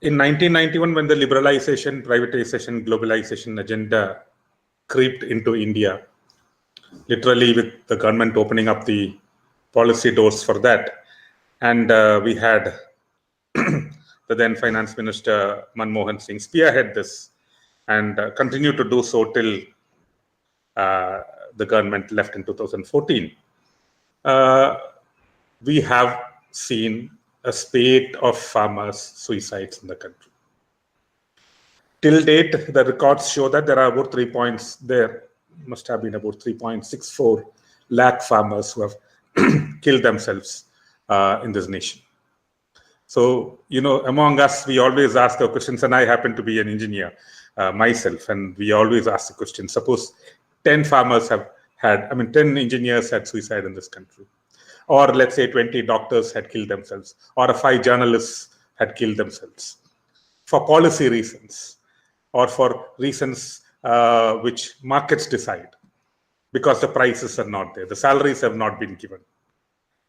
in 1991, when the liberalization, privatization, globalization agenda crept into India, literally with the government opening up the policy doors for that, and we had the then Finance Minister Manmohan Singh spearhead this and continue to do so till the government left in 2014. We have seen a spate of farmers' suicides in the country. Till date, the records show that there are about must have been about 3.64 lakh farmers who have killed themselves in this nation. So, among us, we always ask the questions, and I happen to be an engineer myself, and we always ask the question, suppose 10 engineers had suicide in this country, or let's say 20 doctors had killed themselves, or 5 journalists had killed themselves for policy reasons, or for reasons which markets decide, because the prices are not there, the salaries have not been given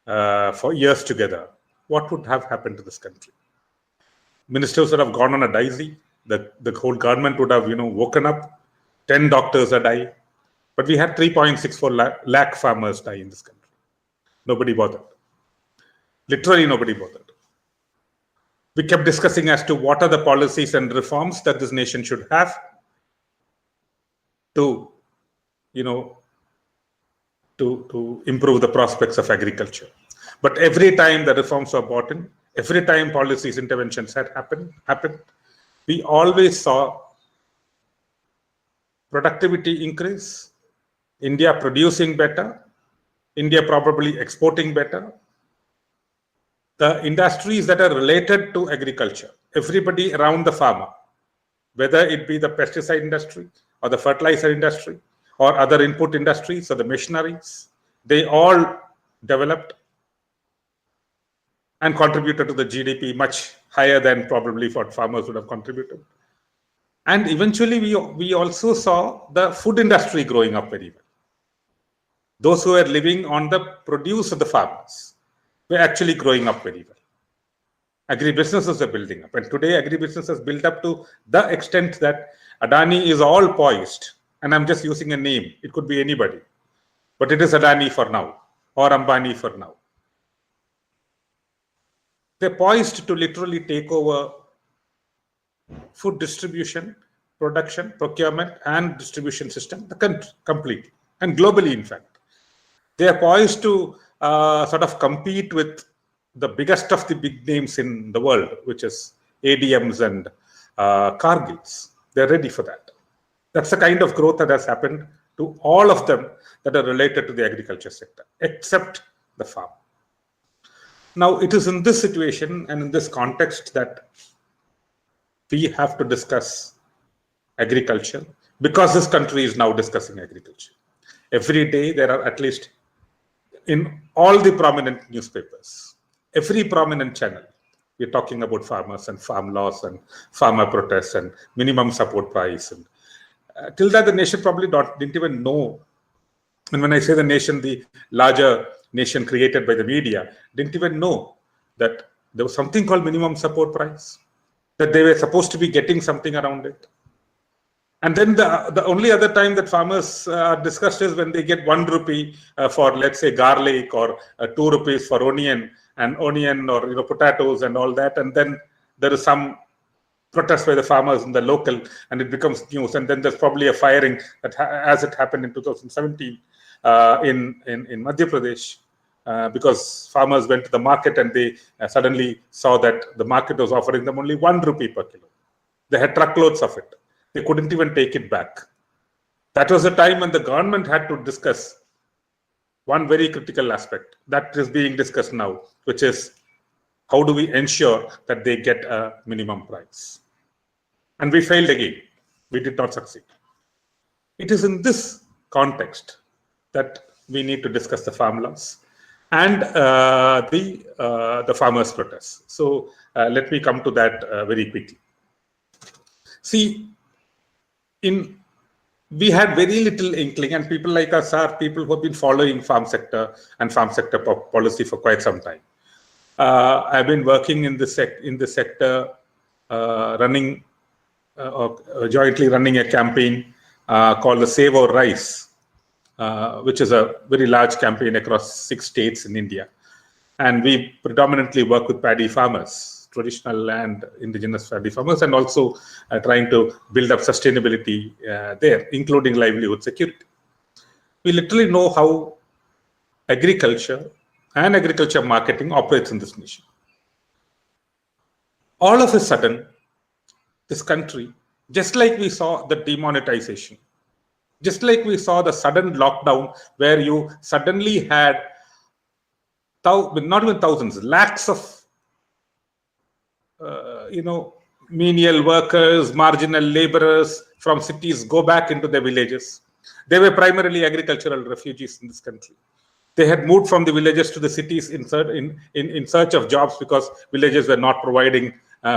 for years together. What would have happened to this country? Ministers would have gone on a daisy. The whole government would have, woken up. 10 doctors a die. But we had 3.64 lakh farmers die in this country. Nobody bothered. Literally nobody bothered. We kept discussing as to what are the policies and reforms that this nation should have to, to improve the prospects of agriculture. But every time the reforms were brought in, every time policies, interventions had happened, we always saw productivity increase, India producing better, India probably exporting better. The industries that are related to agriculture, everybody around the farmer, whether it be the pesticide industry or the fertilizer industry or other input industries or the machineries, they all developed and contributed to the GDP much higher than probably what farmers would have contributed. And eventually, we also saw the food industry growing up very well. Those who were living on the produce of the farmers were actually growing up very well. Agribusinesses are building up. And today, agribusiness has built up to the extent that Adani is all poised. And I'm just using a name. It could be anybody. But it is Adani for now, or Ambani for now. They're poised to literally take over food distribution, production, procurement, and distribution system, the country completely, and globally, in fact. They are poised to sort of compete with the biggest of the big names in the world, which is ADMs and Cargills. They're ready for that. That's the kind of growth that has happened to all of them that are related to the agriculture sector, except the farm. Now, it is in this situation and in this context that we have to discuss agriculture, because this country is now discussing agriculture. Every day, there are at least in all the prominent newspapers, every prominent channel, we're talking about farmers and farm laws and farmer protests and minimum support price. And till that, the nation probably didn't even know. And when I say the nation, the larger nation created by the media, didn't even know that there was something called minimum support price, that they were supposed to be getting something around it. And then the only other time that farmers are discussed is when they get 1 rupee for, let's say, garlic, or 2 rupees for onion or potatoes and all that. And then there is some protest by the farmers in the local, and it becomes news. And then there's probably a firing that as it happened in 2017 in Madhya Pradesh, because farmers went to the market and they suddenly saw that the market was offering them only 1 rupee per kilo. They had truckloads of it. They couldn't even take it back. That was a time when the government had to discuss one very critical aspect that is being discussed now, which is how do we ensure that they get a minimum price? And we failed again. We did not succeed. It is in this context that we need to discuss the farm laws and the farmers' protests. So let me come to that very quickly. See, we had very little inkling, and people like us are people who have been following farm sector and farm sector policy for quite some time. I've been working in the sector jointly running a campaign called the Save Our Rice, which is a very large campaign across 6 states in India. And we predominantly work with paddy farmers, traditional and indigenous paddy farmers, and also trying to build up sustainability there, including livelihood security. We literally know how agriculture and agriculture marketing operates in this nation. All of a sudden, this country, just like we saw the demonetization, just like we saw the sudden lockdown where you suddenly had not even thousands, lakhs of menial workers, marginal laborers from cities go back into their villages. They were primarily agricultural refugees in this country. They had moved from the villages to the cities in search of jobs because villages were not providing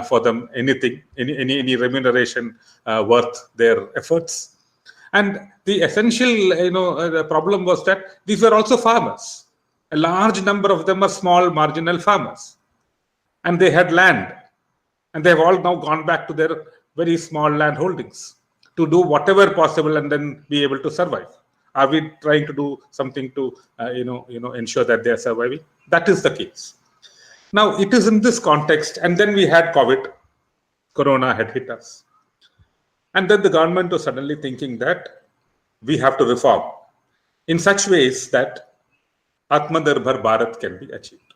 for them anything, any remuneration worth their efforts. And the essential, the problem was that these were also farmers. A large number of them are small marginal farmers, and they had land, and they have all now gone back to their very small land holdings to do whatever possible and then be able to survive. Are we trying to do something to ensure that they are surviving? That is the case. Now it is in this context, and then we had Corona had hit us, and then the government was suddenly thinking that we have to reform in such ways that Atmanirbhar Bharat can be achieved.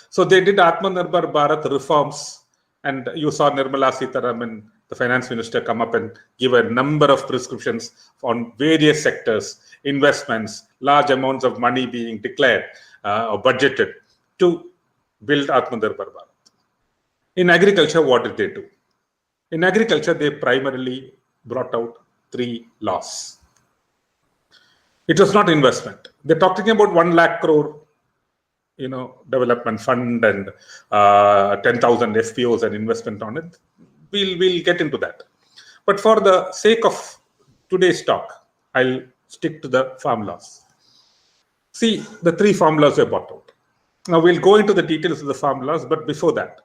So they did Atmanirbhar Bharat reforms, and you saw Nirmala Sitharaman, the finance minister, come up and give a number of prescriptions on various sectors, investments, large amounts of money being declared or budgeted to build Atmanirbhar Bharat. In agriculture, what did they do? In agriculture, they primarily brought out 3 laws. It was not investment. They're talking about 1 lakh crore, development fund and 10,000 FPOs and investment on it. We'll get into that. But for the sake of today's talk, I'll stick to the farm laws. See, the 3 farm laws were brought out. Now we'll go into the details of the farm laws, but before that,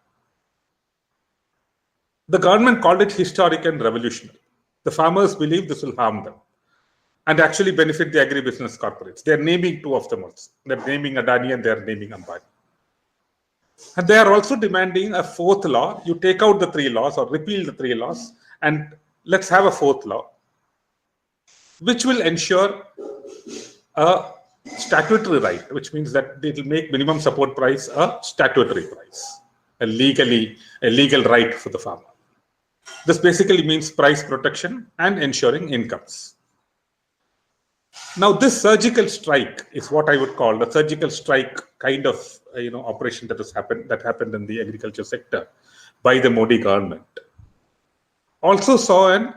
the government called it historic and revolutionary. The farmers believe this will harm them and actually benefit the agribusiness corporates. They're naming 2 of them also. They're naming Adani and they're naming Ambani. And they are also demanding a 4th law. You take out the 3 laws or repeal the 3 laws, and let's have a 4th law, which will ensure a statutory right, which means that it will make minimum support price a statutory price, a legal right for the farmer. This basically means price protection and ensuring incomes. Now, this surgical strike is what I would call the surgical strike kind of operation that happened in the agriculture sector by the Modi government. Also saw an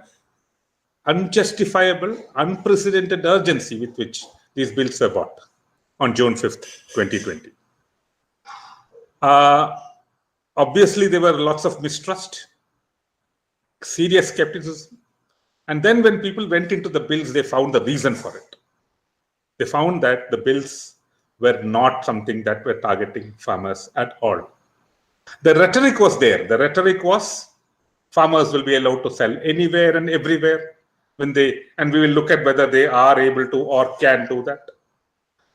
unjustifiable, unprecedented urgency with which these bills were brought on June 5th, 2020. Obviously, there were lots of mistrust, serious skepticism. And then when people went into the bills, they found the reason for it. They found that the bills were not something that were targeting farmers at all. The rhetoric was there. The rhetoric was farmers will be allowed to sell anywhere and everywhere and we will look at whether they are able to or can do that.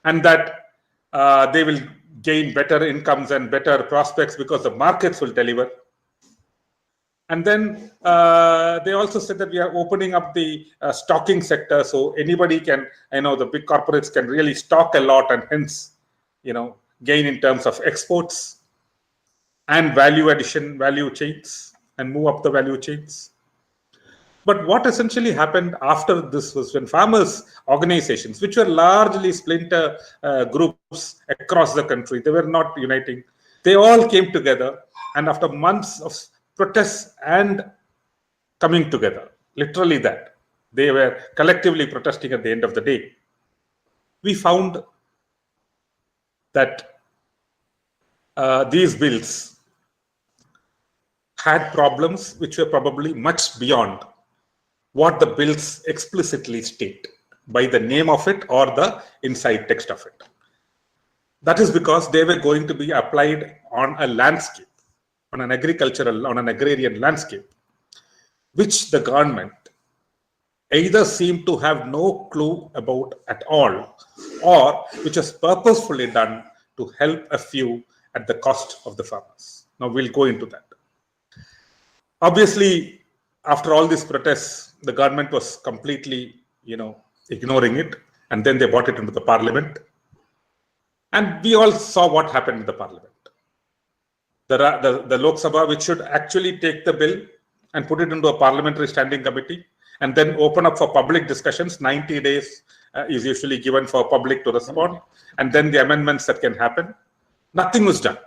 And that they will gain better incomes and better prospects because the markets will deliver. And then they also said that we are opening up the stocking sector, so anybody can, the big corporates can really stock a lot and hence, gain in terms of exports and value addition, value chains, and move up the value chains. But what essentially happened after this was when farmers' organizations, which were largely splinter groups across the country, they were not uniting. They all came together, and after months of protests and coming together, literally that, they were collectively protesting at the end of the day. We found that these bills had problems which were probably much beyond what the bills explicitly state by the name of it or the inside text of it. That is because they were going to be applied on a landscape, on an agrarian landscape, which the government either seemed to have no clue about at all, or which was purposefully done to help a few at the cost of the farmers. Now we'll go into that. Obviously, after all these protests, the government was completely, ignoring it, and then they brought it into the parliament. And we all saw what happened in the parliament. The Lok Sabha, which should actually take the bill and put it into a parliamentary standing committee and then open up for public discussions. 90 days is usually given for public to respond, and then the amendments that can happen. Nothing was done.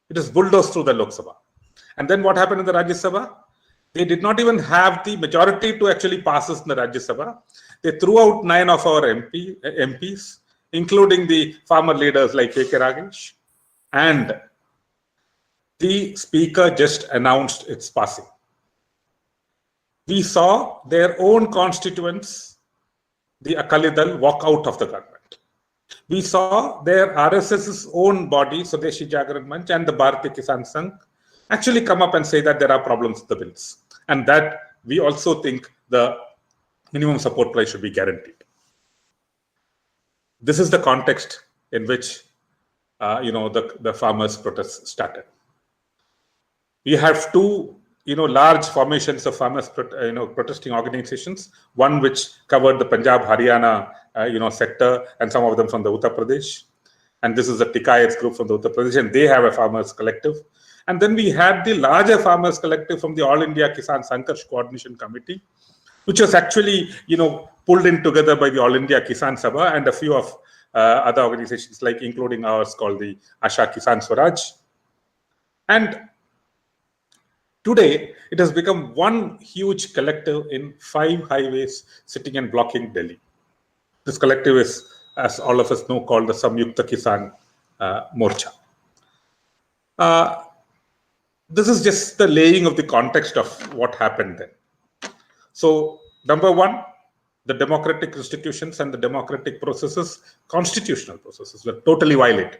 It is bulldozed through the Lok Sabha. And then what happened in the Rajya Sabha? They did not even have the majority to actually pass this in the Rajya Sabha. They threw out 9 of our MPs, including the farmer leaders like K.K. Ragesh, and the speaker just announced its passing. We saw their own constituents, the Akali Dal, walk out of the government. We saw their RSS's own body, Swadeshi Jagran Manch, and the Bharatiya Kisan Sangh actually come up and say that there are problems with the bills, and that we also think the minimum support price should be guaranteed. This is the context in which the farmers' protests started. We have two large formations of farmers protesting organizations, one which covered the Punjab, Haryana sector, and some of them from the Uttar Pradesh. And this is the Tikayats group from the Uttar Pradesh, and they have a farmers collective. And then we had the larger farmers collective from the All India Kisan Sankarsh Coordination Committee, which was actually pulled in together by the All India Kisan Sabha and a few of other organizations, like including ours, called the ASHA-Kisan Swaraj. And today, it has become one huge collective in 5 highways sitting and blocking Delhi. This collective is, as all of us know, called the Samyukta Kisan Morcha. This is just the laying of the context of what happened then. So, number one, the democratic institutions and the democratic processes, constitutional processes, were totally violated.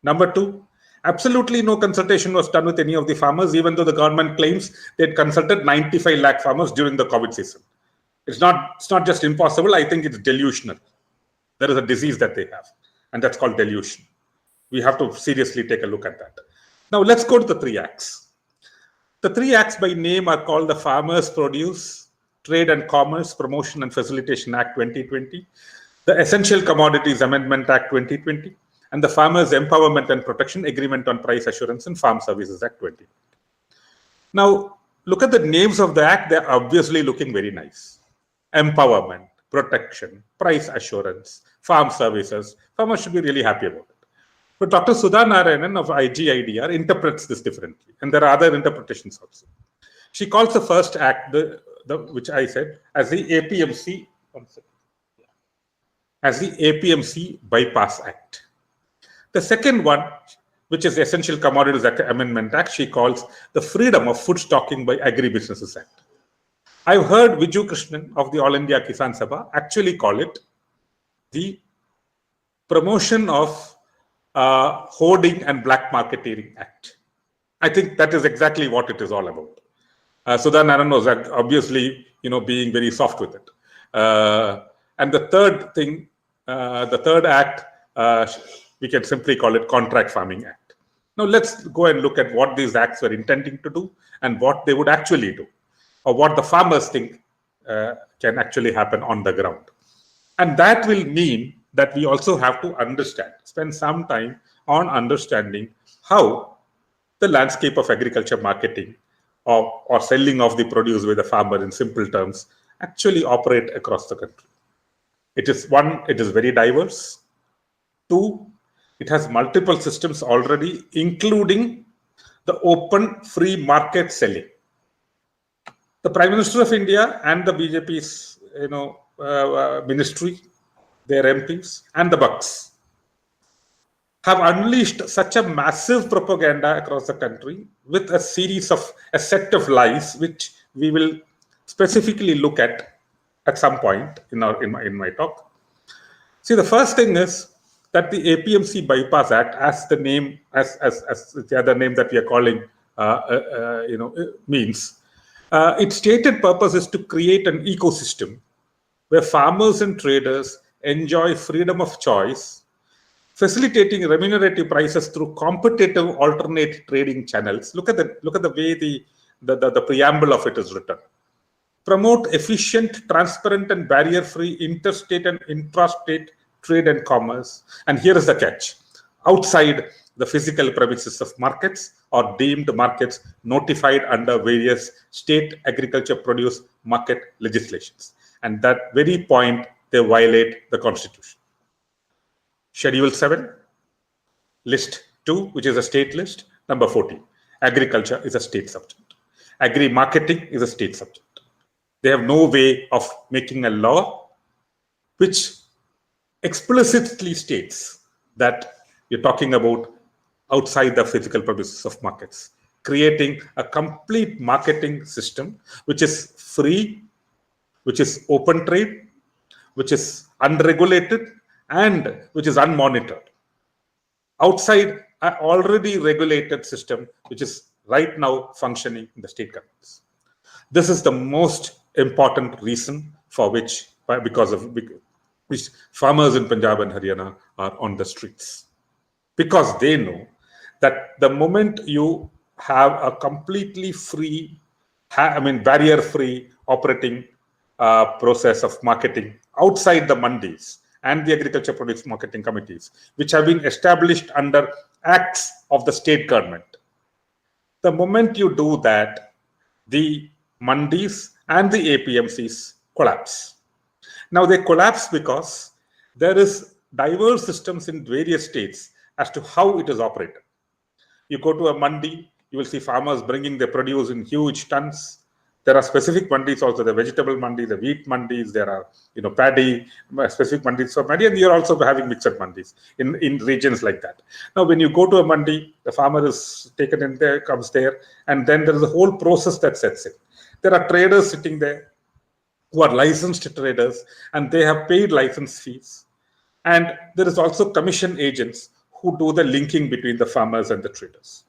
Number two, absolutely no consultation was done with any of the farmers, even though the government claims they had consulted 95 lakh farmers during the COVID season. It's not just impossible, I think it's delusional. There is a disease that they have, and that's called delusion. We have to seriously take a look at that. Now let's go to the 3 acts. The 3 acts by name are called the Farmers' Produce, Trade and Commerce, Promotion and Facilitation Act 2020, the Essential Commodities Amendment Act 2020, and the Farmers' Empowerment and Protection Agreement on Price Assurance and Farm Services Act 2020. Now, look at the names of the act. They're obviously looking very nice. Empowerment, protection, price assurance, farm services. Farmers should be really happy about it. But Dr. Sudha Narayanan of IGIDR interprets this differently, and there are other interpretations also. She calls the first act, which I said, as the APMC, Bypass Act. The second one, which is the Essential Commodities Amendment Act, she calls the Freedom of Food Stocking by Agribusinesses Act. I've heard Viju Krishnan of the All India Kisan Sabha actually call it the Promotion of Hoarding and Black Marketeering Act. I think that is exactly what it is all about. Sudha Narayan was obviously, being very soft with it. And the third thing, the third act, we can simply call it Contract Farming Act. Now let's go and look at what these acts were intending to do and what they would actually do, or what the farmers think can actually happen on the ground. And that will mean that we also have to spend some time on understanding how the landscape of agriculture marketing or selling of the produce by the farmer, in simple terms, actually operate across the country. It is very diverse. 2, it has multiple systems already, including the open free market selling. The Prime Minister of India and the BJP's ministry, their MPs and the bucks have unleashed such a massive propaganda across the country with a set of lies, which we will specifically look at some point in my talk. See, the first thing is that the APMC Bypass Act, as the other name that we are calling means. Its stated purpose is to create an ecosystem where farmers and traders enjoy freedom of choice, facilitating remunerative prices through competitive alternate trading channels. Look at the way the preamble of it is written. Promote efficient, transparent, and barrier-free interstate and intrastate trade and commerce. And here is the catch: outside the physical premises of markets or deemed markets notified under various state agriculture produce market legislations. And that very point, they violate the Constitution. Schedule 7, List 2, which is a state list. Number 14, agriculture is a state subject. Agri-marketing is a state subject. They have no way of making a law which explicitly states that you're talking about outside the physical premises of markets, creating a complete marketing system which is free, which is open trade, which is unregulated, and which is unmonitored, outside an already regulated system which is right now functioning in the state governments. This is the most important reason for which farmers in Punjab and Haryana are on the streets, because they know that the moment you have a completely free, barrier-free operating process of marketing outside the mandis and the agriculture produce marketing committees, which have been established under acts of the state government, the moment you do that, the mandis and the APMCs collapse. Now they collapse because there is diverse systems in various states as to how it is operated. You go to a mandi, you will see farmers bringing their produce in huge tons. There are specific mandis also, the vegetable mandi, the wheat mandis, there are paddy, specific mandis for paddy, and you're also having mixed mandis in regions like that. Now, when you go to a mandi, the farmer is taken in there, comes there, and then there is a whole process that sets in. There are traders sitting there who are licensed traders, and they have paid license fees. And there is also commission agents who do the linking between the farmers and the traders.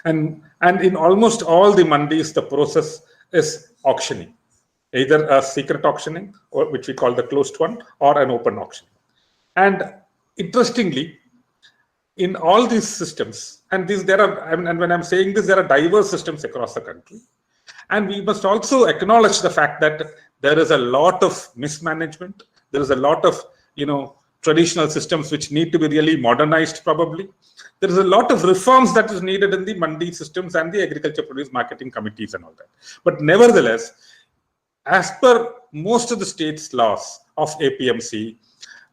And in almost all the mandis, the process is auctioning, either a secret auctioning, or which we call the closed one, or an open auction. And interestingly, in all these systems, and when I'm saying this, there are diverse systems across the country. And we must also acknowledge the fact that there is a lot of mismanagement. There is a lot of, traditional systems which need to be really modernized probably. There is a lot of reforms that is needed in the mandi systems and the agriculture produce marketing committees and all that. But nevertheless, as per most of the state's laws of APMC,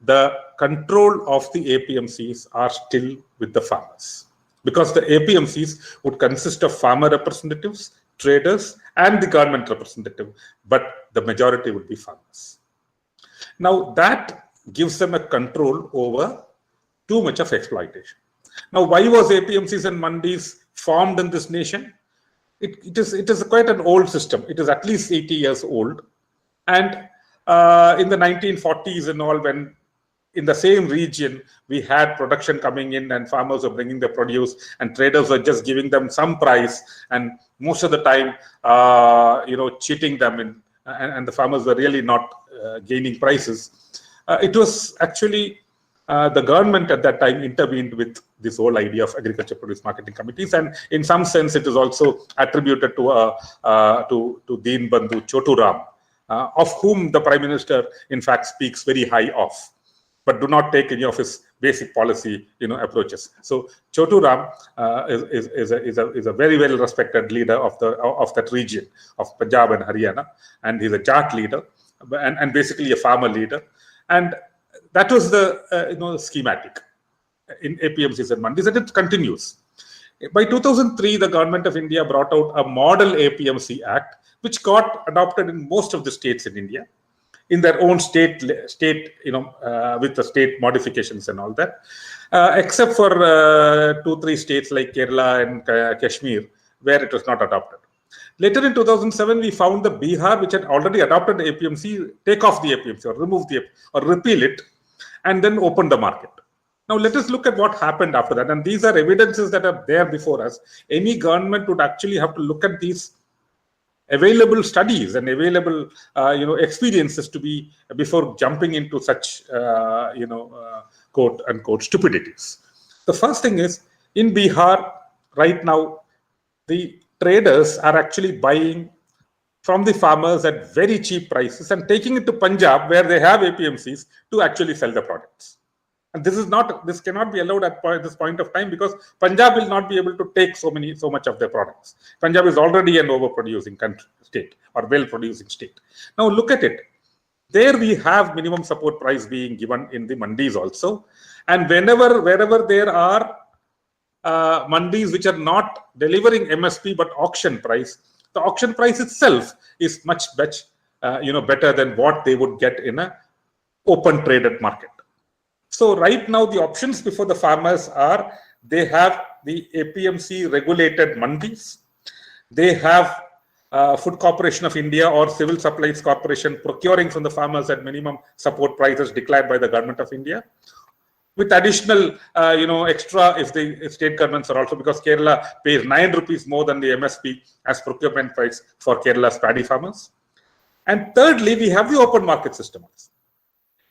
the control of the APMCs are still with the farmers, because the APMCs would consist of farmer representatives, traders, and the government representative, but the majority would be farmers. Now that gives them a control over too much of exploitation. Now, why was APMCs and mandis formed in this nation? It is quite an old system. It is at least 80 years old. And in the 1940s and all, when in the same region we had production coming in and farmers were bringing their produce and traders were just giving them some price, and most of the time, cheating them and the farmers were really not gaining prices. It was actually the government at that time intervened with this whole idea of agriculture produce marketing committees, and in some sense it is also attributed to Deen Bandhu Chotu Ram, of whom the Prime Minister in fact speaks very high of, but do not take any of his basic policy approaches. So Chotu Ram is a very well respected leader of that region of Punjab and Haryana, and he's a Jat leader and basically a farmer leader. And that was the schematic in APMCs and mandis, and it continues. By 2003, the government of India brought out a model APMC Act, which got adopted in most of the states in India, in their own state, with the state modifications and all that, except for 2-3 states like Kerala and Kashmir, where it was not adopted. Later in 2007, we found the Bihar, which had already adopted the APMC, take off the APMC or remove or repeal it, and then open the market. Now let us look at what happened after that. And these are evidences that are there before us. Any government would actually have to look at these available studies and available experiences to be before jumping into such quote unquote stupidities. The first thing is, in Bihar right now, the traders are actually buying from the farmers at very cheap prices and taking it to Punjab, where they have APMCs, to actually sell the products. And this cannot be allowed at this point of time, because Punjab will not be able to take so much of their products. Punjab is already an overproducing state, or well-producing state. Now look at it. There we have minimum support price being given in the mandis also. And wherever there are mandis which are not delivering MSP but auction price, the auction price itself is much better than what they would get in a open traded market. So right now the options before the farmers are, they have the APMC regulated mandis, they have Food Corporation of India or Civil Supplies Corporation procuring from the farmers at minimum support prices declared by the Government of India, with additional extra if the state governments are also, because Kerala pays 9 rupees more than the MSP as procurement price for Kerala's paddy farmers. And thirdly, we have the open market system.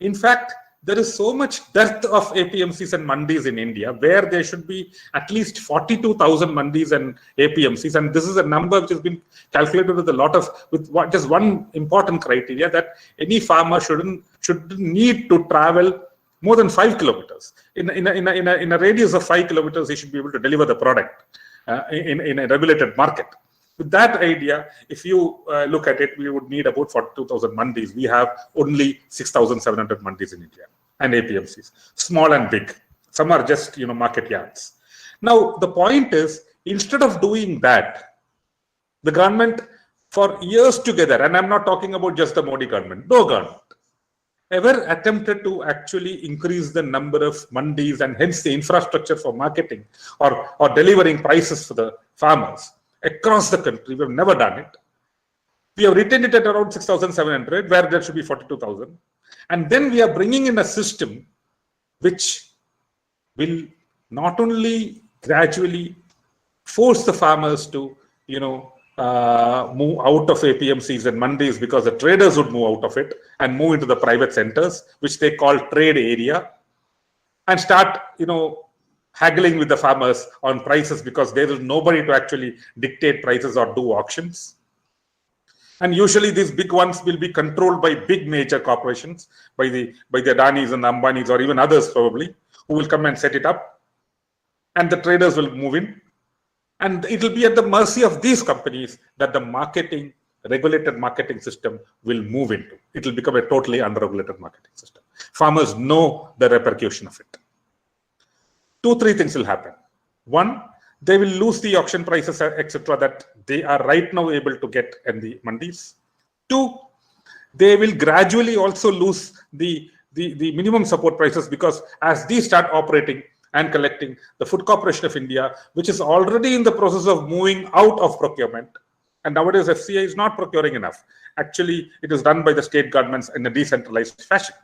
In fact, there is so much dearth of APMCs and mandis in India, where there should be at least 42,000 mandis and APMCs. And this is a number which has been calculated with just one important criteria, that any farmer should need to travel more than 5 kilometers. In a radius of 5 kilometers, he should be able to deliver the product in a regulated market. With that idea, if you look at it, we would need about 42,000 mandis. We have only 6,700 mandis in India and APMCs, small and big. Some are just market yards. Now the point is, instead of doing that, the government for years together, and I'm not talking about just the Modi government, no government ever attempted to actually increase the number of mandis and hence the infrastructure for marketing or delivering prices for the farmers across the country. We have never done it. We have retained it at around 6,700, where there should be 42,000. And then we are bringing in a system which will not only gradually force the farmers to, move out of APMCs and mandis, because the traders would move out of it and move into the private centers, which they call trade area, and start, haggling with the farmers on prices, because there is nobody to actually dictate prices or do auctions. And usually these big ones will be controlled by big major corporations, by the Adanis and Ambanis, or even others probably, who will come and set it up, and the traders will move in. And it will be at the mercy of these companies that the regulated marketing system will move into. It will become a totally unregulated marketing system. Farmers know the repercussion of it. 2-3 things will happen. One, they will lose the auction prices, etc., that they are right now able to get in the mandis. 2, they will gradually also lose the minimum support prices, because as these start operating and collecting, the Food Corporation of India, which is already in the process of moving out of procurement, and nowadays FCI is not procuring enough. Actually, it is done by the state governments in a decentralized fashion,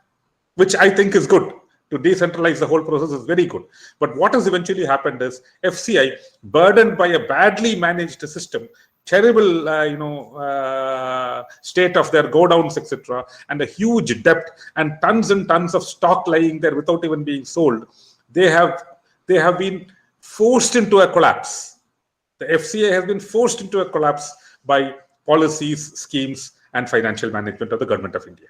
which I think is good. To decentralize the whole process is very good. But what has eventually happened is FCI, burdened by a badly managed system, terrible state of their godowns, etc., and a huge debt and tons of stock lying there without even being sold, they have been forced into a collapse. The FCI has been forced into a collapse by policies, schemes, and financial management of the Government of India.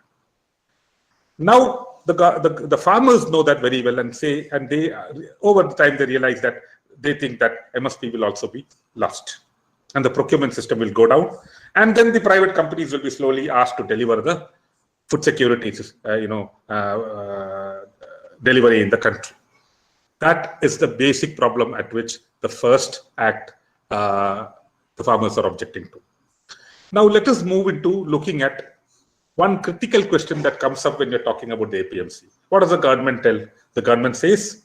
Now, the farmers know that very well, and they over the time they realize that they think that MSP will also be lost, and the procurement system will go down, and then the private companies will be slowly asked to deliver the food security, delivery in the country. That is the basic problem at which the first act the farmers are objecting to. Now let us move into looking at one critical question that comes up when you're talking about the APMC. What does the government tell? The government says,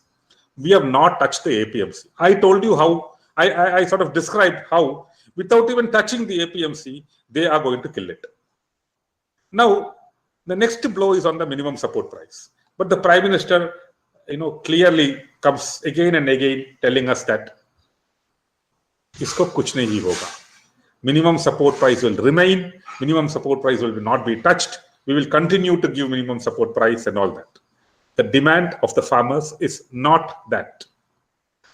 we have not touched the APMC. I told you how, I sort of described how, without even touching the APMC, they are going to kill it. Now, the next blow is on the minimum support price. But the Prime Minister, clearly comes again and again telling us that isko kuch nahi hoga. Minimum support price will remain. Minimum support price will not be touched. We will continue to give minimum support price and all that. The demand of the farmers is not that.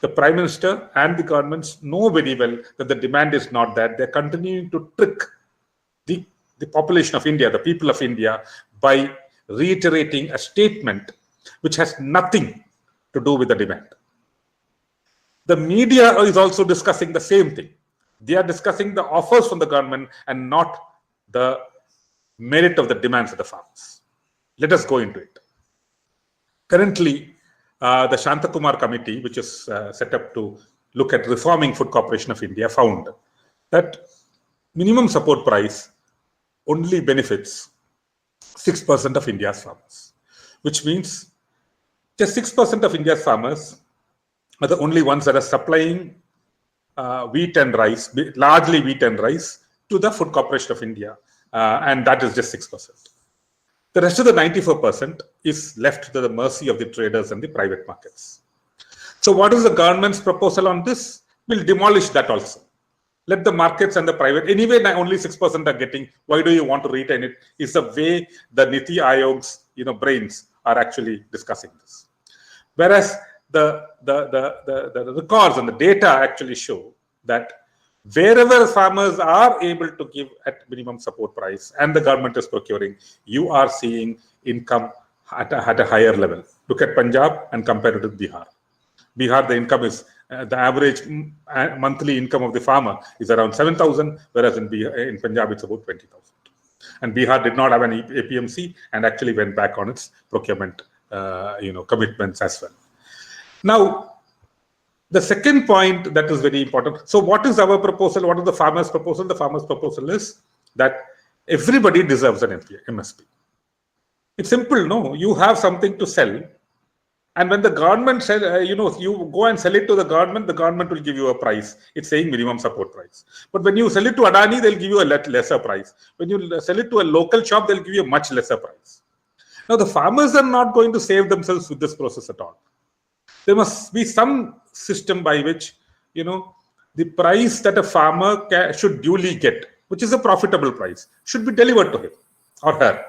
The Prime Minister and the governments know very well that the demand is not that. They're continuing to trick the population of India, the people of India, by reiterating a statement which has nothing to do with the demand. The media is also discussing the same thing. They are discussing the offers from the government and not the merit of the demands of the farmers. Let us go into it. Currently, the Shantakumar Committee, which is set up to look at reforming Food Corporation of India, found that minimum support price only benefits 6% of India's farmers, which means just 6% of India's farmers are the only ones that are supplying wheat and rice, largely wheat and rice, to the Food Corporation of India, and that is just 6%. The rest of the 94% is left to the mercy of the traders and the private markets. So what is the government's proposal on this? We'll demolish that also. Let the markets and the private, anyway, only 6% are getting. Why do you want to retain it? Is the way the Niti Ayog's brains are actually discussing this. Whereas the records and the data actually show that wherever farmers are able to give at minimum support price and the government is procuring, you are seeing income at a higher level. Look at Punjab and compare it with Bihar. Bihar, the income is, the average monthly income of the farmer is around 7,000, whereas in Punjab it's about 20,000. And Bihar did not have an APMC and actually went back on its procurement commitments as well. Now, the second point that is very important. So what is our proposal? What is the farmer's proposal? The farmer's proposal is that everybody deserves an MSP. It's simple, no? You have something to sell. And when the government says, you go and sell it to the government will give you a price. It's saying minimum support price. But when you sell it to Adani, they'll give you a lesser price. When you sell it to a local shop, they'll give you a much lesser price. Now, the farmers are not going to save themselves with this process at all. There must be some system by which, the price that a farmer should duly get, which is a profitable price, should be delivered to him or her.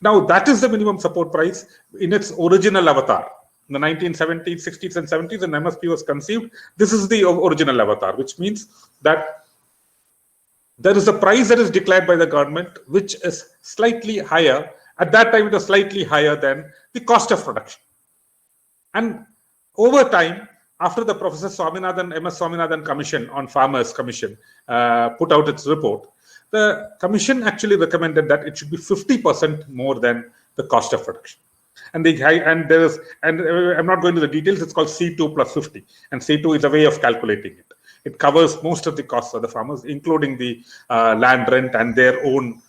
Now, that is the minimum support price in its original avatar. In the 1970s, 60s, and 70s, when MSP was conceived, this is the original avatar, which means that there is a price that is declared by the government, which is slightly higher. At that time, it was slightly higher than the cost of production. And over time, after the Professor Swaminathan, MS Swaminathan Commission on Farmers Commission put out its report, the commission actually recommended that it should be 50% more than the cost of production. And I'm not going to the details. It's called C2 plus 50, and C2 is a way of calculating it. It covers most of the costs of the farmers, including the land rent and their own,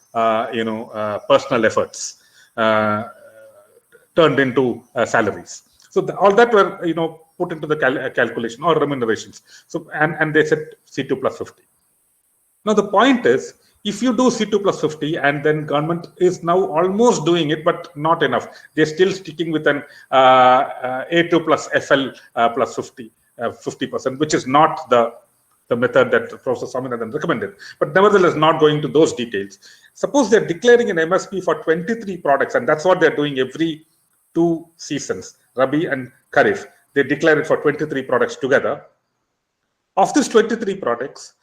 personal efforts turned into salaries. So all that were, put into the calculation or remunerations. So and they said C2 plus 50. Now the point is, if you do C2 plus 50, and then government is now almost doing it, but not enough. They're still sticking with an A2 plus FL plus 50%, which is not the method that Professor Swaminathan recommended. But nevertheless, not going to those details. Suppose they're declaring an MSP for 23 products, and that's what they're doing every 2 seasons, Rabi and Kharif. They declare it for 23 products together. Of these 23 products,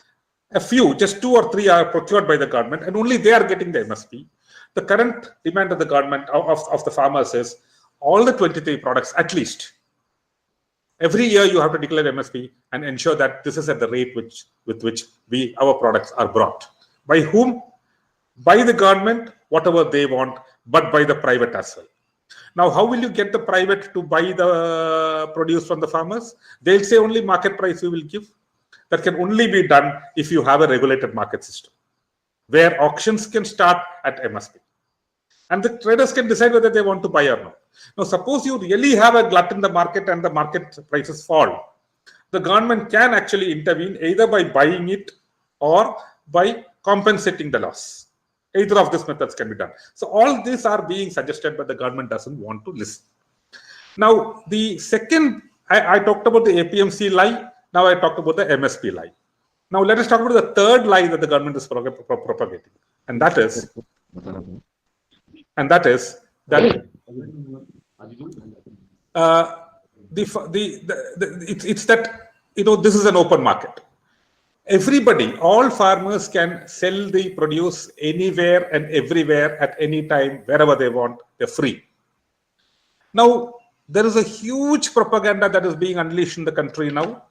a few, just 2 or 3 are procured by the government, and only they are getting the MSP. The current demand of the government, of the farmers, is all the 23 products at least. Every year you have to declare MSP and ensure that this is at the rate with which our products are brought. By whom? By the government, whatever they want, but by the private as well. Now, how will you get the private to buy the produce from the farmers? They'll say only market price we will give. That can only be done if you have a regulated market system, where auctions can start at MSP. And the traders can decide whether they want to buy or not. Now, suppose you really have a glut in the market and the market prices fall. The government can actually intervene either by buying it or by compensating the loss. Either of these methods can be done. So all these are being suggested, but the government doesn't want to listen. Now, the second, I talked about the APMC lie. Now I talked about the MSP lie. Now let us talk about the third lie that the government is propagating, and that is that it's that this is an open market. Everybody, all farmers can sell the produce anywhere and everywhere at any time, wherever they want. They're free. Now, there is a huge propaganda that is being unleashed in the country now,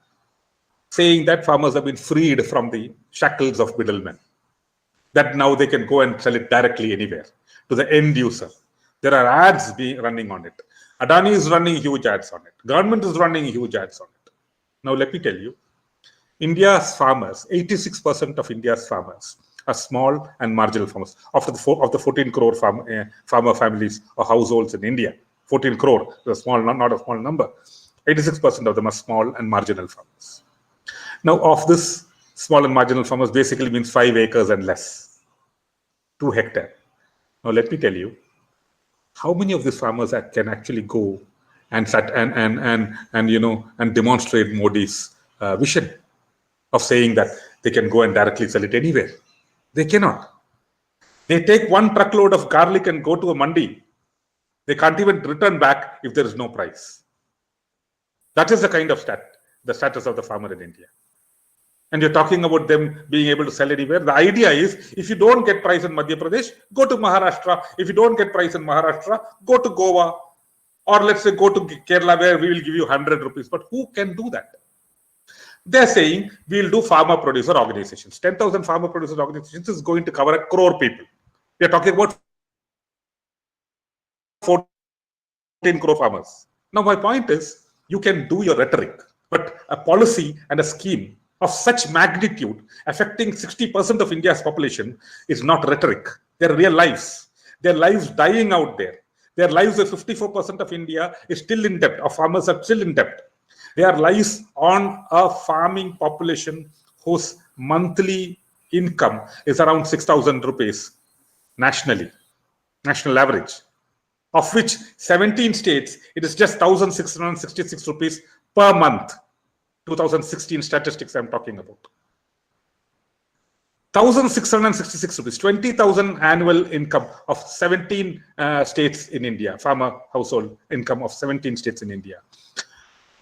saying that farmers have been freed from the shackles of middlemen, that now they can go and sell it directly anywhere to the end user. There are ads being running on it. Adani is running huge ads on it. Government is running huge ads on it. Now, let me tell you, India's farmers, 86% of India's farmers are small and marginal farmers. Of the 14 crore farmer families or households in India, 14 crore is a small, not a small number. 86% of them are small and marginal farmers. Now, of this, small and marginal farmers basically means 5 acres and less, 2 hectares. Now, let me tell you, how many of these farmers can actually go and demonstrate Modi's vision of saying that they can go and directly sell it anywhere? They cannot. They take 1 truckload of garlic and go to a mandi. They can't even return back if there is no price. That is the kind of the status of the farmer in India. And you're talking about them being able to sell anywhere. The idea is, if you don't get price in Madhya Pradesh, go to Maharashtra. If you don't get price in Maharashtra, go to Goa. Or let's say go to Kerala, where we will give you 100 rupees. But who can do that? They're saying we'll do farmer producer organizations. 10,000 farmer producer organizations is going to cover 1 crore people. We're talking about 14 crore farmers. Now, my point is, you can do your rhetoric, but a policy and a scheme of such magnitude affecting 60% of India's population is not rhetoric. They're real lives. Their lives dying out there. Their lives of 54% of India is still in debt, or farmers are still in debt. Their lives on a farming population whose monthly income is around 6,000 rupees nationally, national average, of which 17 states, it is just 1,666 rupees per month. 2016 statistics I'm talking about. 1,666 rupees, 20,000 annual income of 17 states in India, farmer household income of 17 states in India.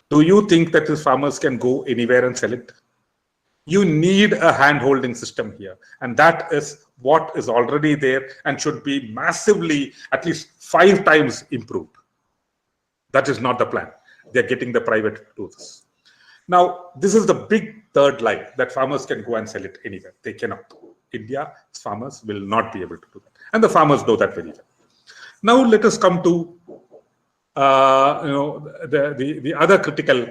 Do you think that these farmers can go anywhere and sell it? You need a hand-holding system here. And that is what is already there and should be massively, at least 5 times improved. That is not the plan. They're getting the private to do this. Now, this is the big third lie, that farmers can go and sell it anywhere. They cannot. India's farmers will not be able to do that. And the farmers know that very well. Now, let us come to the other critical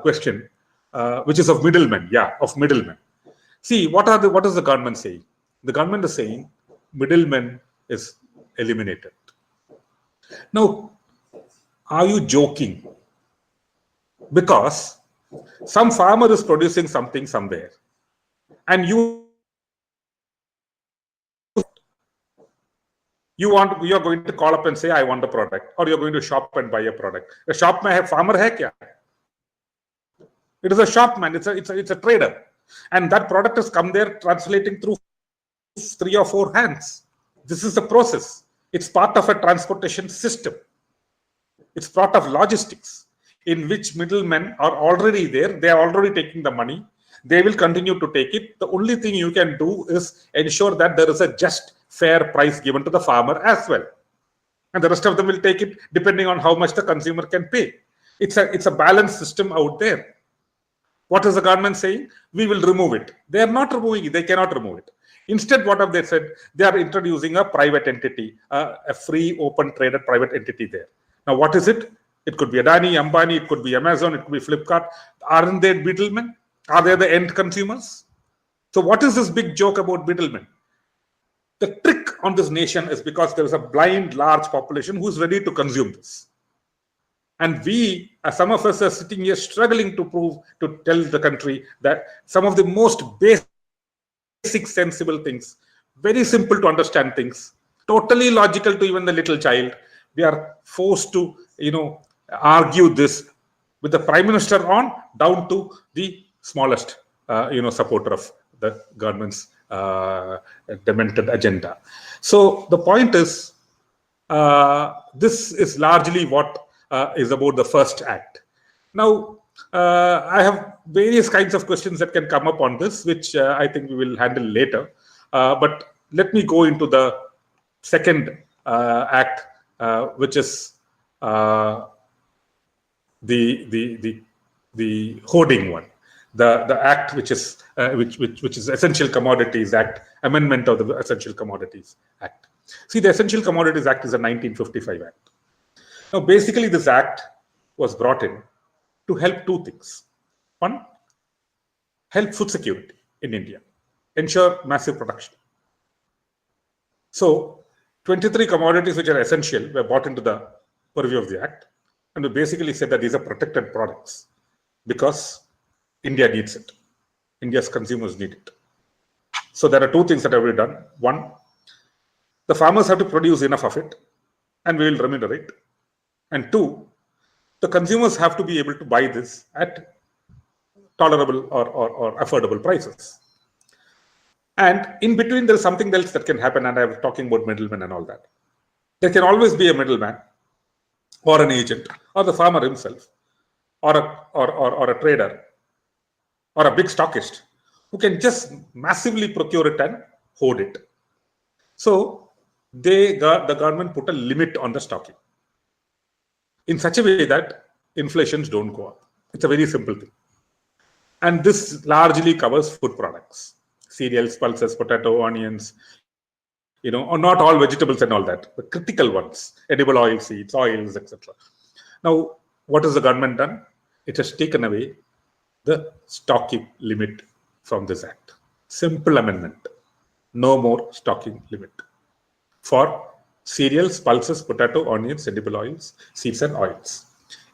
question, which is of middlemen. Yeah, of middlemen. See, what is the government saying? The government is saying middlemen is eliminated. Now, are you joking? Because some farmer is producing something somewhere, and you are going to call up and say, I want a product, or you're going to shop and buy a product. A shop may have farmer hai kya? It is a shopman, it's a trader. And that product has come there translating through 3 or 4 hands. This is the process. It's part of a transportation system. It's part of logistics, in which middlemen are already there. They are already taking the money. They will continue to take it. The only thing you can do is ensure that there is a just, fair price given to the farmer as well. And the rest of them will take it depending on how much the consumer can pay. It's a balanced system out there. What is the government saying? We will remove it. They are not removing it. They cannot remove it. Instead, what have they said? They are introducing a private entity, a free, open traded private entity there. Now, what is it? It could be Adani, Ambani, it could be Amazon, it could be Flipkart. Aren't they middlemen? Are they the end consumers? So what is this big joke about middlemen? The trick on this nation is because there is a blind, large population who is ready to consume this. And we, some of us are sitting here struggling to tell the country that some of the most basic, sensible things, very simple to understand things, totally logical to even the little child, we are forced to, argue this with the Prime Minister on down to the smallest, supporter of the government's demented agenda. So the point is, this is largely what is about the first act. Now, I have various kinds of questions that can come up on this, which I think we will handle later. But let me go into the second act, which is the hoarding one, the act which is Essential Commodities Act, amendment of the Essential Commodities Act. See, the Essential Commodities Act is a 1955 act. Now, basically, this act was brought in to help two things. One, help food security in India, ensure massive production. So, 23 commodities which are essential were brought into the purview of the act, and we basically said that these are protected products because India needs it. India's consumers need it. So there are two things that have been done. One, the farmers have to produce enough of it, and we will remunerate. And two, the consumers have to be able to buy this at tolerable or affordable prices. And in between, there is something else that can happen, and I was talking about middlemen and all that. There can always be a middleman, or an agent, or the farmer himself, or a trader, or a big stockist, who can just massively procure it and hoard it. So the government put a limit on the stocking in such a way that inflations don't go up. It's a very simple thing. And this largely covers food products, cereals, pulses, potato, onions, or not all vegetables and all that, the critical ones, edible oil seeds, oils, etc. Now, what has the government done? It has taken away the stocking limit from this act. Simple amendment. No more stocking limit for cereals, pulses, potato, onions, edible oils, seeds and oils.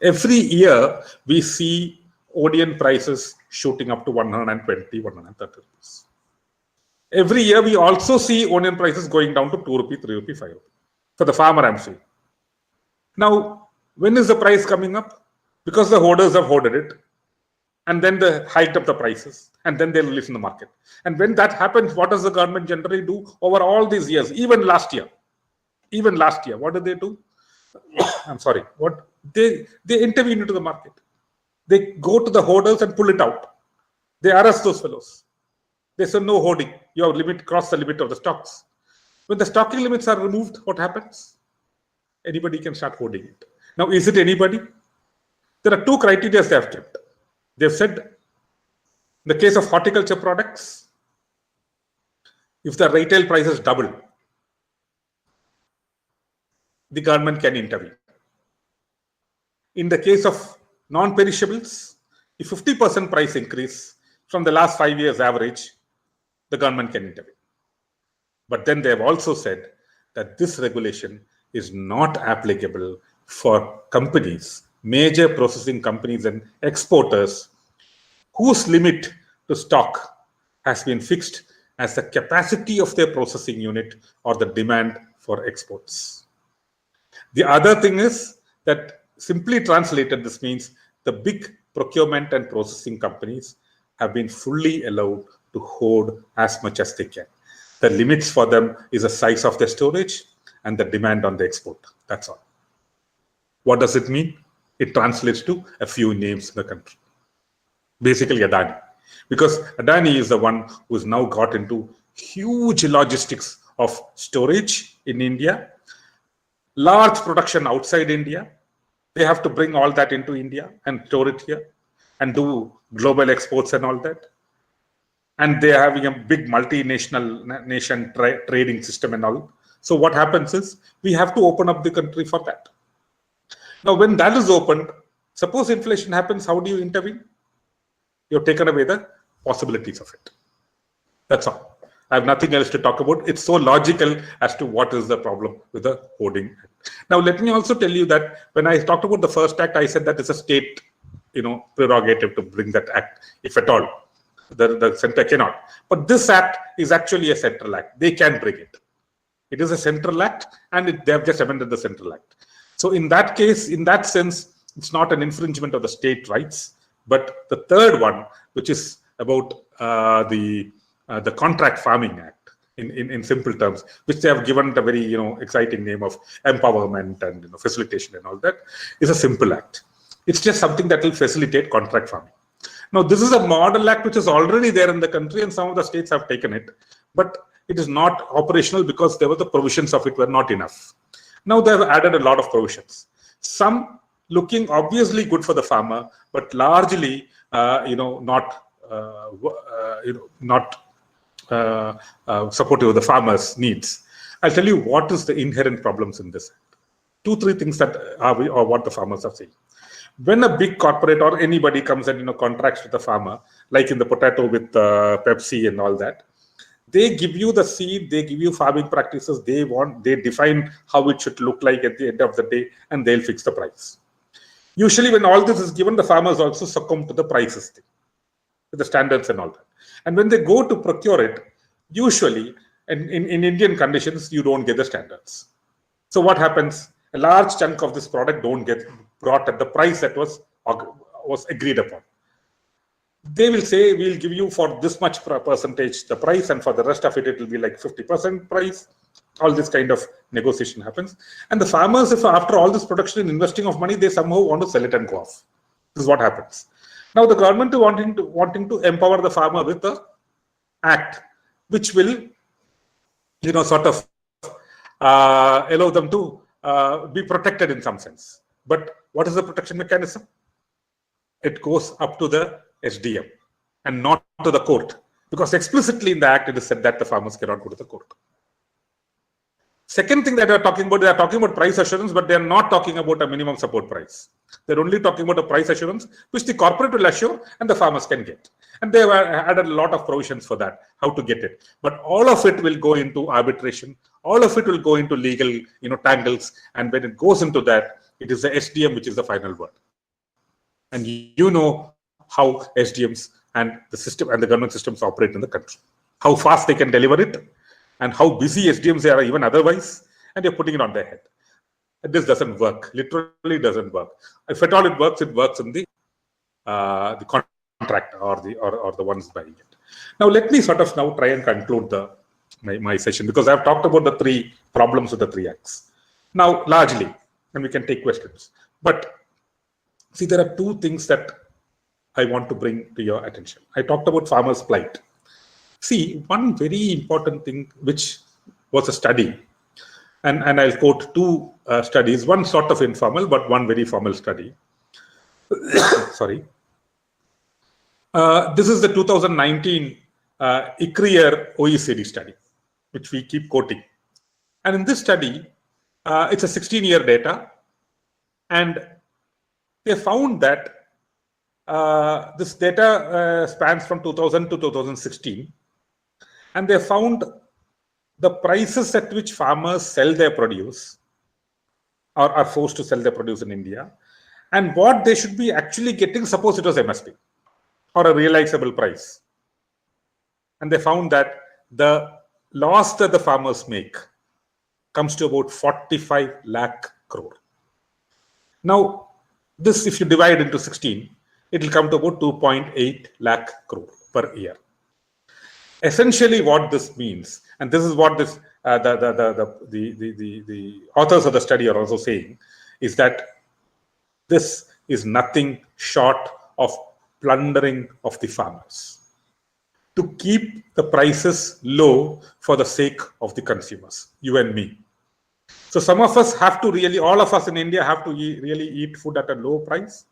Every year, we see onion prices shooting up to 120, 130 rupees. Every year, we also see onion prices going down to 2 rupee, 3 rupee, 5 rupee. For the farmer, I'm saying. Now, when is the price coming up? Because the hoarders have hoarded it, and then they hiked up the prices, and then they release in the market. And when that happens, what does the government generally do over all these years? Even last year, what did they do? I'm sorry. What they intervene into the market. They go to the hoarders and pull it out. They arrest those fellows. They say no hoarding. You have crossed the limit of the stocks. When the stocking limits are removed, what happens? Anybody can start hoarding it. Now, is it anybody? There are two criteria they have kept. They've said, in the case of horticulture products, if the retail prices double, the government can intervene. In the case of non-perishables, if 50% price increase from the last 5 years average, the government can intervene. But then they have also said that this regulation is not applicable for companies, major processing companies and exporters whose limit to stock has been fixed as the capacity of their processing unit or the demand for exports. The other thing is that, simply translated, this means the big procurement and processing companies have been fully allowed to hoard as much as they can. The limits for them is the size of the storage and the demand on the export. That's all. What does it mean? It translates to a few names in the country. Basically, Adani. Because Adani is the one who's now got into huge logistics of storage in India, large production outside India. They have to bring all that into India and store it here and do global exports and all that. And they are having a big multinational nation trading system and all. So what happens is we have to open up the country for that. Now, when that is opened, suppose inflation happens, how do you intervene? You've taken away the possibilities of it. That's all. I have nothing else to talk about. It's so logical as to what is the problem with the hoarding. Now, let me also tell you that when I talked about the first act, I said that it's a state, prerogative to bring that act, if at all. The center cannot. But this act is actually a central act. They can bring it. It is a central act, and they have just amended the central act. So in that case, in that sense, It's not an infringement of the state rights. But the third one, which is about the Contract Farming Act, in simple terms, which they have given a very exciting name of empowerment and facilitation and all that, is a simple act. It's just something that will facilitate contract farming. Now, this is a model act which is already there in the country, and some of the states have taken it, but it is not operational because there were the provisions of it were not enough. Now they have added a lot of provisions. Some looking obviously good for the farmer, but largely, not supportive of the farmer's needs. I'll tell you what is the inherent problems in this. 2-3 things that are what the farmers are saying. When a big corporate or anybody comes and contracts with the farmer, like in the potato with Pepsi and all that, they give you the seed, they give you farming practices, they define how it should look like at the end of the day, and they'll fix the price. Usually when all this is given, the farmers also succumb to the prices thing, the standards and all that. And when they go to procure it, usually in Indian conditions, you don't get the standards. So what happens? A large chunk of this product don't get brought at the price that was agreed upon. They will say, we'll give you for this much percentage the price, and for the rest of it, it will be like 50% price. All this kind of negotiation happens. And the farmers, if after all this production and investing of money, they somehow want to sell it and go off. This is what happens. Now the government is wanting to empower the farmer with the act, which will, sort of allow them to be protected in some sense. But what is the protection mechanism? It goes up to the SDM and not to the court, because explicitly in the act it is said that the farmers cannot go to the court. Second thing that they are talking about price assurance, but they are not talking about a minimum support price. They're only talking about a price assurance, which the corporate will assure and the farmers can get. And they have added a lot of provisions for that, how to get it. But all of it will go into arbitration. All of it will go into legal, tangles. And when it goes into that, it is the SDM which is the final word. And how SDMs and the system and the government systems operate in the country, how fast they can deliver it, and how busy SDMs are even otherwise, and they're putting it on their head. And this doesn't work. Literally doesn't work. If at all it works in the contract or the ones buying it. Now let me sort of now try and conclude my session, because I've talked about the 3 problems with the 3 acts. Now largely, and we can take questions. But see, there are 2 things that I want to bring to your attention. I talked about farmers' plight. See, one very important thing, which was a study, and I'll quote 2 studies, one sort of informal, but one very formal study. Sorry. This is the 2019 ICRIER OECD study, which we keep quoting. And in this study, it's a 16-year data, and they found that this data spans from 2000 to 2016, and they found the prices at which farmers sell their produce or are forced to sell their produce in India, and what they should be actually getting, suppose it was MSP or a realizable price. And they found that the loss that the farmers make comes to about 45 lakh crore. Now, this, if you divide into 16, it will come to about 2.8 lakh crore per year. Essentially, what this means, and this is what this the authors of the study are also saying, is that this is nothing short of plundering of the farmers to keep the prices low for the sake of the consumers, you and me. So some of us have to really, all of us in India have to really eat food at a low price.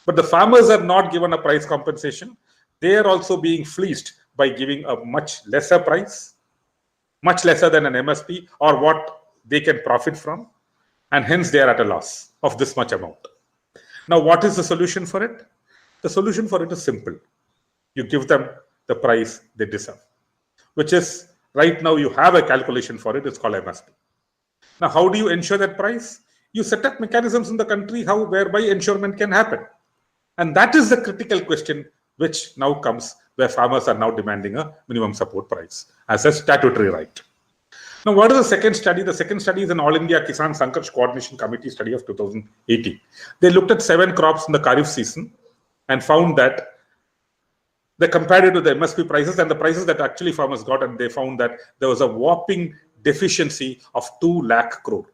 But the farmers are not given a price compensation. They are also being fleeced by giving a much lesser price, much lesser than an MSP or what they can profit from. And hence they are at a loss of this much amount. Now, what is the solution for it? The solution for it is simple. You give them the price they deserve, which is right now you have a calculation for it. It's called MSP. Now, how do you ensure that price? You set up mechanisms in the country whereby ensurement can happen. And that is the critical question which now comes, where farmers are now demanding a minimum support price as a statutory right. Now, what is the second study? The second study is an All India Kisan Sankarsh Coordination Committee study of 2018. They looked at 7 crops in the Kharif season and found that they compared it to the MSP prices and the prices that actually farmers got, and they found that there was a whopping deficiency of 2 lakh crore.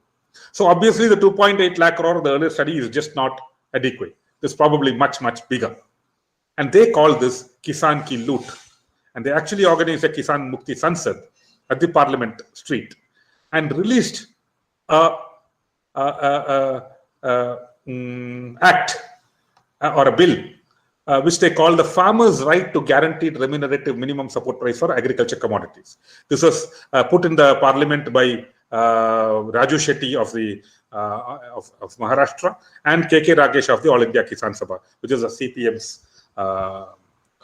So obviously the 2.8 lakh crore of the earlier study is just not adequate. It's probably much, much bigger. And they call this Kisan Ki Loot. And they actually organized a Kisan Mukti Sansad at the Parliament Street and released a act or a bill which they call the Farmers' Right to Guaranteed Remunerative Minimum Support Price for Agriculture Commodities. This was put in the Parliament by Raju Shetty of the of Maharashtra and KK Ragesh of the All India Kisan Sabha, which is a CPM's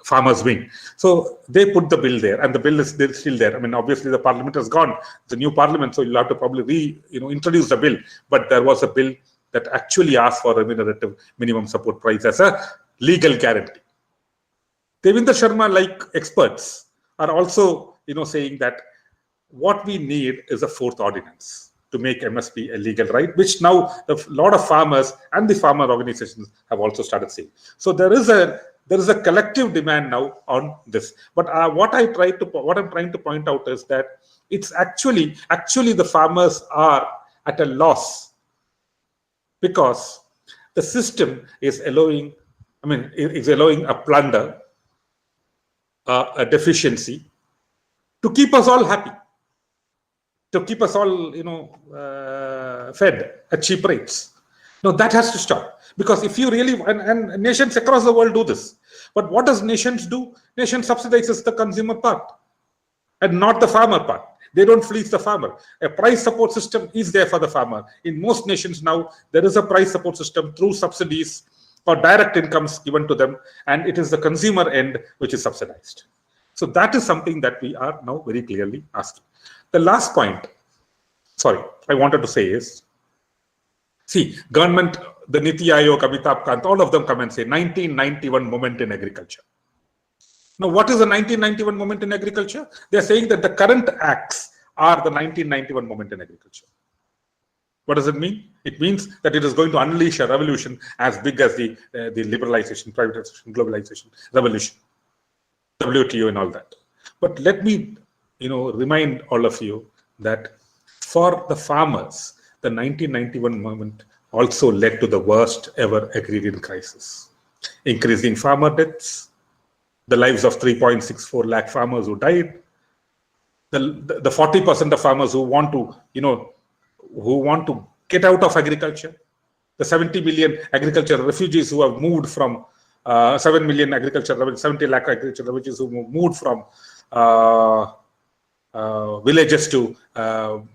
farmers' wing. So they put the bill there, and the bill is still there. I mean, obviously the Parliament has gone; it's a new Parliament, so you'll have to probably introduce the bill. But there was a bill that actually asked for remunerative minimum support price as a legal guarantee. Devendra Sharma, like experts, are also saying that what we need is a 4th ordinance to make MSP a legal right, which now a lot of farmers and the farmer organizations have also started saying. So there is a collective demand now on this. But what I'm trying to point out is that it's actually the farmers are at a loss because the system is allowing a plunder, a deficiency, to keep us all happy, to keep us all, fed at cheap rates. No, that has to stop. Because if you really, and nations across the world do this. But what does nations do? Nation subsidizes the consumer part and not the farmer part. They don't fleece the farmer. A price support system is there for the farmer. In most nations now, there is a price support system through subsidies or direct incomes given to them, and it is the consumer end which is subsidized. So that is something that we are now very clearly asking. The last point, I wanted to say is, see, government, the Niti Aayog, Amitabh Kant, all of them come and say 1991 moment in agriculture. Now, what is the 1991 moment in agriculture? They are saying that the current acts are the 1991 moment in agriculture. What does it mean? It means that it is going to unleash a revolution as big as the liberalization, privatization, globalization revolution, WTO and all that. But let me, remind all of you that for the farmers, the 1991 moment also led to the worst ever agrarian crisis. Increasing farmer deaths, the lives of 3.64 lakh farmers who died, the 40% of farmers who want to get out of agriculture, the 70 million agricultural refugees who have moved from 70 lakh agricultural refugees who moved from villages to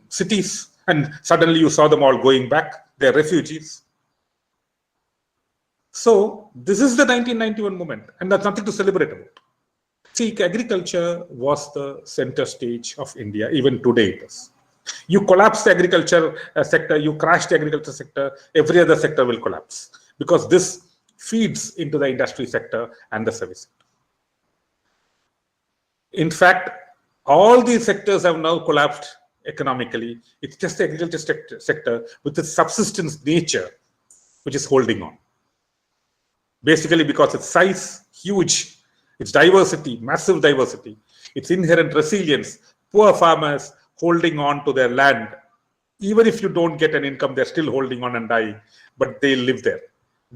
cities, and suddenly you saw them all going back. They're refugees. So this is the 1991 moment, and that's nothing to celebrate about. See, agriculture was the center stage of India. Even today it is. You collapse the agriculture sector, you crash the agriculture sector, every other sector will collapse because this feeds into the industry sector and the service sector. In fact, all these sectors have now collapsed economically. It's just the agriculture sector with its subsistence nature which is holding on. Basically because its size, huge, its diversity, massive diversity, its inherent resilience, poor farmers holding on to their land. Even if you don't get an income, they're still holding on and dying, but they live there.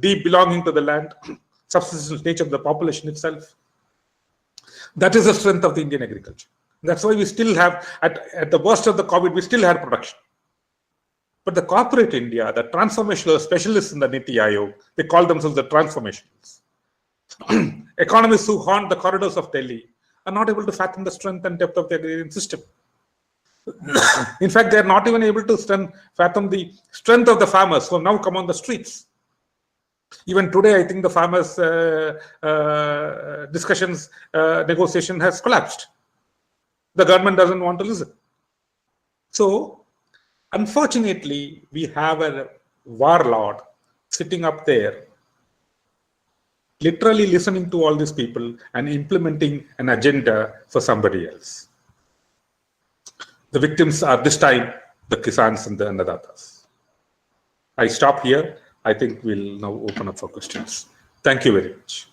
Deep belonging to the land, subsistence nature of the population itself. That is the strength of the Indian agriculture. That's why we still have, at the worst of the COVID, we still had production. But the corporate India, the transformational specialists in the Niti Aayog, they call themselves the transformationalists. Economists who haunt the corridors of Delhi are not able to fathom the strength and depth of the agrarian system. In fact, they are not even able to fathom the strength of the farmers who have now come on the streets. Even today, I think the farmers' negotiation has collapsed. The government doesn't want to listen. So, unfortunately, we have a warlord sitting up there, literally listening to all these people and implementing an agenda for somebody else. The victims are this time the Kisans and the Annadatas. I stop here. I think we'll now open up for questions. Thank you very much.